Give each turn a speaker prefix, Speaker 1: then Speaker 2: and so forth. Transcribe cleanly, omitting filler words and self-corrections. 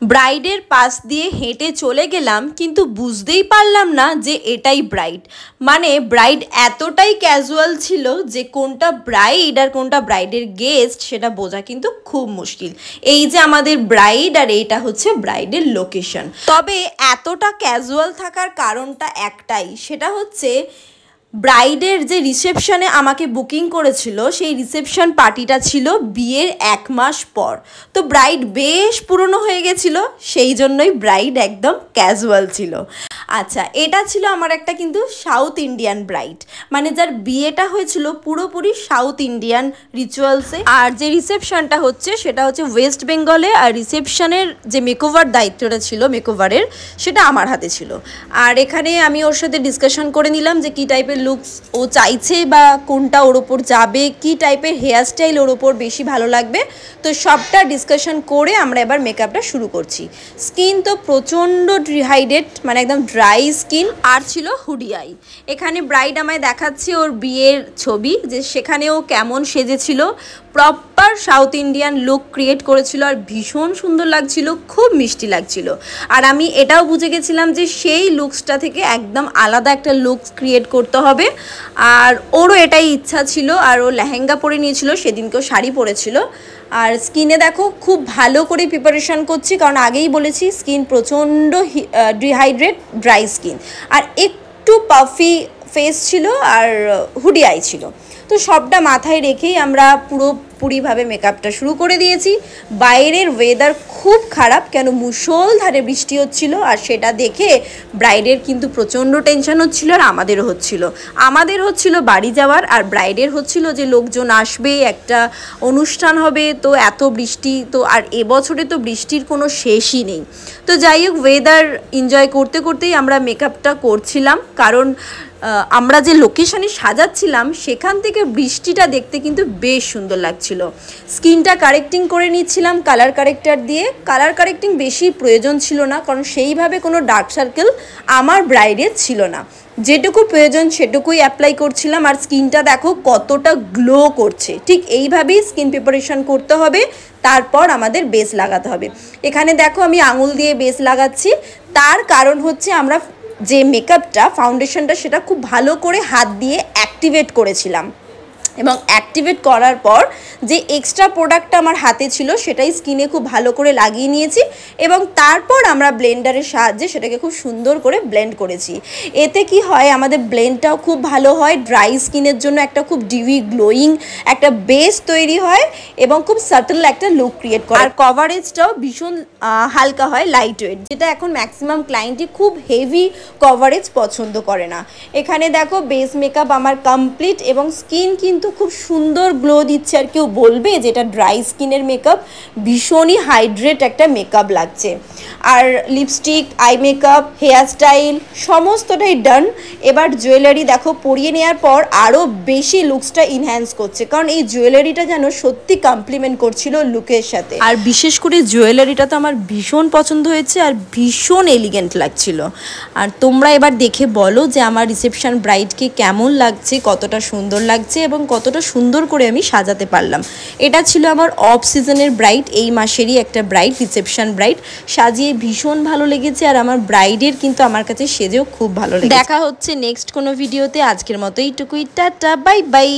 Speaker 1: ব্রাইডের পাশ দিয়ে হেঁটে চলে গেলাম, কিন্তু বুঝতেই পারলাম না যে এটাই ব্রাইড। মানে ব্রাইড এতটাই ক্যাজুয়াল ছিল যে কোনটা ব্রাইড আর কোনটা ব্রাইডের গেস্ট সেটা বোঝা কিন্তু খুব মুশকিল। এই যে আমাদের ব্রাইড আর এইটা হচ্ছে ব্রাইডের লোকেশন। তবে এতটা ক্যাজুয়াল থাকার কারণটা একটাই, সেটা হচ্ছে ব্রাইডের যে রিসেপশনে আমাকে বুকিং করেছিল সেই রিসেপশন পার্টিটা ছিল বিয়ের 1 মাস পর। তো ব্রাইড বেশ পুরনো হয়ে গেছিলো, সেই জন্যই ব্রাইড একদম ক্যাজুয়াল ছিল। আচ্ছা, এটা ছিল আমার একটা কিন্তু সাউথ ইন্ডিয়ান ব্রাইড, মানে যার বিয়েটা হয়েছিল পুরোপুরি সাউথ ইন্ডিয়ান রিচুয়ালসে। আর যে রিসেপশনটা হচ্ছে সেটা হচ্ছে ওয়েস্ট বেঙ্গলে, আর রিসেপশনের যে মেকওভার দায়িত্বটা ছিল মেকওভারের, সেটা আমার হাতে ছিল। আর এখানে আমি ওর সাথে ডিসকাশন করে নিলাম যে কী টাইপের লুকস ও চাইছে বা কোনটা ওর ওপর যাবে, কী টাইপের হেয়ার স্টাইল ওর ওপর বেশি ভালো লাগবে। তো সবটা ডিসকাশন করে আমরা এবার মেকআপটা শুরু করছি। স্কিন তো প্রচণ্ড ডিহাইড্রেট, মানে একদম ড্রাই স্কিন, আর ছিল হুডি আই। এখানে ব্রাইড আমায় দেখাচ্ছে ওর বিয়ের ছবি, যে সেখানেও কেমন সেজেছিল। Proper south Indian look create করেছিল আর ভীষণ সুন্দর লাগছিল, খুব মিষ্টি লাগছিল। আর আমি এটাও বুঝে গেছিলাম যে সেই লুকসটা থেকে একদম আলাদা একটা লুক ক্রিয়েট করতে হবে। আর ওরও এটাই ইচ্ছা ছিল, আর ও লেহেঙ্গা পরে নিয়েছিল, সেদিনকেও শাড়ি পরেছিল। আর স্কিনে দেখো খুব ভালো করে প্রিপারেশান করছি, কারণ আগেই বলেছি স্কিন প্রচণ্ড ডিহাইড্রেট, ড্রাই স্কিন, আর একটু পাফি ফেস ছিল আর হুডি আই ছিল। তো সবটা মাথায় রেখেই আমরা পুরোপুরিভাবে মেকআপটা শুরু করে দিয়েছি। বাইরের ওয়েদার খুব খারাপ, কেন মুষলধারে বৃষ্টি হচ্ছিল, আর সেটা দেখে ব্রাইডের কিন্তু প্রচণ্ড টেনশন হচ্ছিল, আর আমাদের হচ্ছিল বাড়ি যাওয়ার, আর ব্রাইডের হচ্ছিল যে লোকজন আসবে, একটা অনুষ্ঠান হবে, তো এত বৃষ্টি। তো আর এবছরে তো বৃষ্টির কোনো শেষই নেই। তো যাই হোক, ওয়েদার এনজয় করতে করতেই আমরা মেকআপটা করছিলাম, কারণ আমরা যে লোকেশানে সাজাচ্ছিলাম সেখান থেকে বৃষ্টিটা দেখতে কিন্তু বেশ সুন্দর লাগছিল। স্কিনটা কারেক্টিং করে নিচ্ছিলাম কালার কারেক্টার দিয়ে। কালার কারেক্টিং বেশি প্রয়োজন ছিল না, কারণ সেইভাবে কোনো ডার্ক সার্কেল আমার ব্রাইডের ছিল না। যেটুকু প্রয়োজন সেটুকুই অ্যাপ্লাই করছিলাম। আর স্কিনটা দেখো কতটা গ্লো করছে। ঠিক এইভাবেই স্কিন প্রিপারেশন করতে হবে, তারপর আমাদের বেস লাগাতে হবে। এখানে দেখো আমি আঙুল দিয়ে বেস লাগাচ্ছি, তার কারণ হচ্ছে আমরা যে মেকআপটা ফাউন্ডেশনটা সেটা খুব ভালো করে হাত দিয়ে অ্যাক্টিভেট করেছিলাম, এবং অ্যাক্টিভেট করার পর যে এক্সট্রা প্রোডাক্টটা আমার হাতে ছিল সেটাই স্কিনে খুব ভালো করে লাগিয়ে নিয়েছি, এবং তারপর আমরা ব্লেন্ডারের সাহায্যে সেটাকে খুব সুন্দর করে ব্লেন্ড করেছি। এতে কি হয়, আমাদের ব্লেন্ডটাও খুব ভালো হয়, ড্রাই স্কিনের জন্য একটা খুব ডিউই গ্লোয়িং একটা বেস তৈরি হয়, এবং খুব সাটল একটা লুক ক্রিয়েট করে। আর কভারেজটাও ভীষণ হালকা হয়, লাইট ওয়েট, যেটা এখন ম্যাক্সিমাম ক্লায়েন্টই খুব হেভি কভারেজ পছন্দ করে না। এখানে দেখো বেস মেকআপ আমার কমপ্লিট, এবং স্কিন কিন্তু খুব সুন্দর গ্লো দিচ্ছে। আর কেউ বলবে যে এটা ড্রাই স্কিনের মেকআপ, ভীষণই হাইড্রেট একটা মেকআপ লাগছে। আর lipstick, eye makeup, hair style সমস্তটাই ডান। এবার জুয়েলারি দেখো পরিয়ে নেওয়ার পর আরও বেশি লুকসটা ইনহ্যান্স করছে, কারণ এই জুয়েলারিটা যেন সত্যি কমপ্লিমেন্ট করছিল লুকের সাথে। আর বিশেষ করে জুয়েলারিটা তো আমার ভীষণ পছন্দ হয়েছে, আর ভীষণ এলিগেন্ট লাগছিল। আর তোমরা এবার দেখে বলো যে আমার রিসেপশন ব্রাইডকে কেমন লাগছে, কতটা সুন্দর লাগছে, এবং কতটা সুন্দর করে আমি সাজাতে পারলাম। এটা ছিল আমার অফ সিজনের ব্রাইড, এই মাসেরই একটা ব্রাইড, রিসেপশন ব্রাইড। সাজিয়ে ভীষণ ভালো লেগেছে, আর আমার ব্রাইডের কিন্তু আমার কাছে সেজেও খুব ভালো লেগেছে। দেখা হচ্ছে নেক্সট কোনো ভিডিওতে। আজকের মতো এইটুকুই, টাটা, বাই বাই।